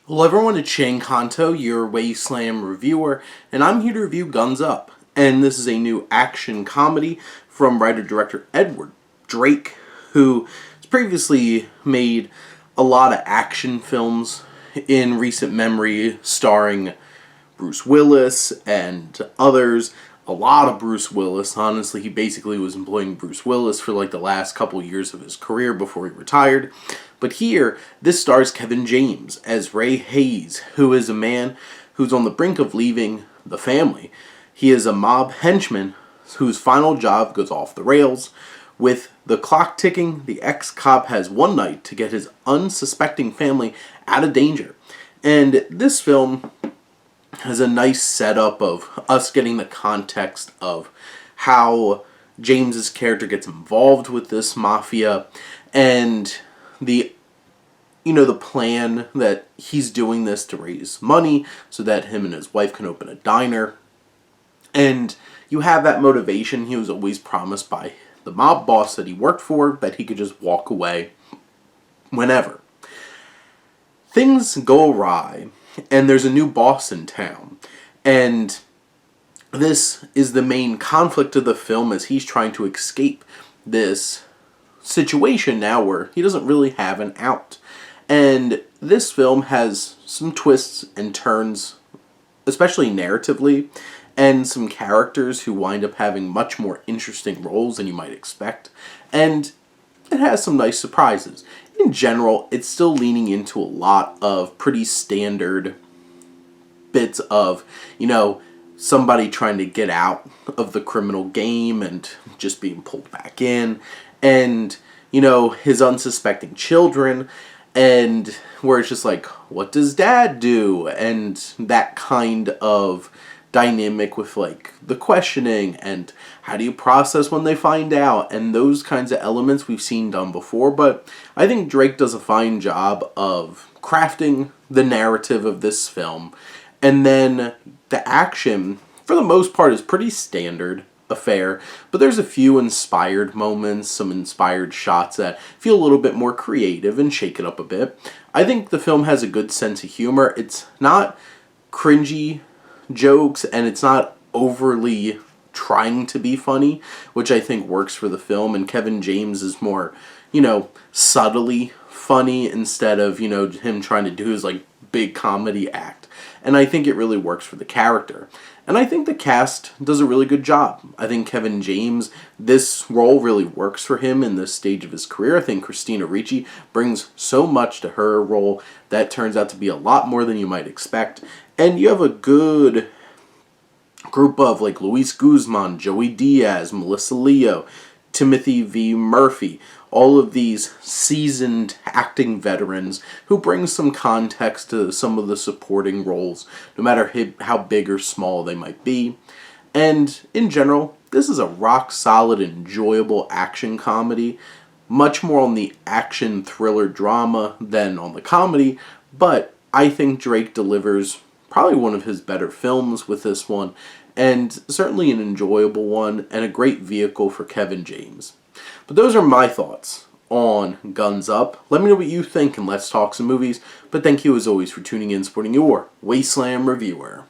Hello everyone, it's Shane Kanto, your Wasteland reviewer, and I'm here to review Guns Up. And this is a new action comedy from writer-director Edward Drake, who has previously made a lot of action films in recent memory, starring Bruce Willis and others. A lot of Bruce Willis. Honestly, he basically was employing Bruce Willis for like the last couple years of his career before he retired. But here, this stars Kevin James as Ray Hayes, who is a man who's on the brink of leaving the family. He is a mob henchman whose final job goes off the rails. With the clock ticking, the ex-cop has one night to get his unsuspecting family out of danger. And this film has a nice setup of us getting the context of how James's character gets involved with this mafia and the plan that he's doing this to raise money so that him and his wife can open a diner. And you have that motivation he was always promised by the mob boss that he worked for, that he could just walk away whenever. Things go awry, and there's a new boss in town. And this is the main conflict of the film as he's trying to escape this situation now where he doesn't really have an out. And this film has some twists and turns, especially narratively, and some characters who wind up having much more interesting roles than you might expect. And it has some nice surprises. In general, it's still leaning into a lot of pretty standard bits of, somebody trying to get out of the criminal game and just being pulled back in. And, his unsuspecting children. And where it's just like, what does dad do? And that kind of dynamic with like the questioning and how do you process when they find out, and those kinds of elements we've seen done before. But I think Drake does a fine job of crafting the narrative of this film, and then the action for the most part is pretty standard affair, but there's a few inspired moments, some inspired shots that feel a little bit more creative and shake it up a bit. I think the film has a good sense of humor. It's not cringy jokes, and it's not overly trying to be funny, which I think works for the film. And Kevin James is more, subtly funny instead of, him trying to do his like big comedy act. And I think it really works for the character. And I think the cast does a really good job. I think Kevin James, this role really works for him in this stage of his career. I think Christina Ricci brings so much to her role that turns out to be a lot more than you might expect. And you have a good group of like Luis Guzman, Joey Diaz, Melissa Leo, Timothy V. Murphy, all of these seasoned acting veterans who bring some context to some of the supporting roles, no matter how big or small they might be. And in general, this is a rock-solid, enjoyable action comedy, much more on the action thriller drama than on the comedy, but I think Drake delivers probably one of his better films with this one, and certainly an enjoyable one, and a great vehicle for Kevin James. But those are my thoughts on Guns Up. Let me know what you think, and let's talk some movies. But thank you as always for tuning in, supporting your Wasteland reviewer.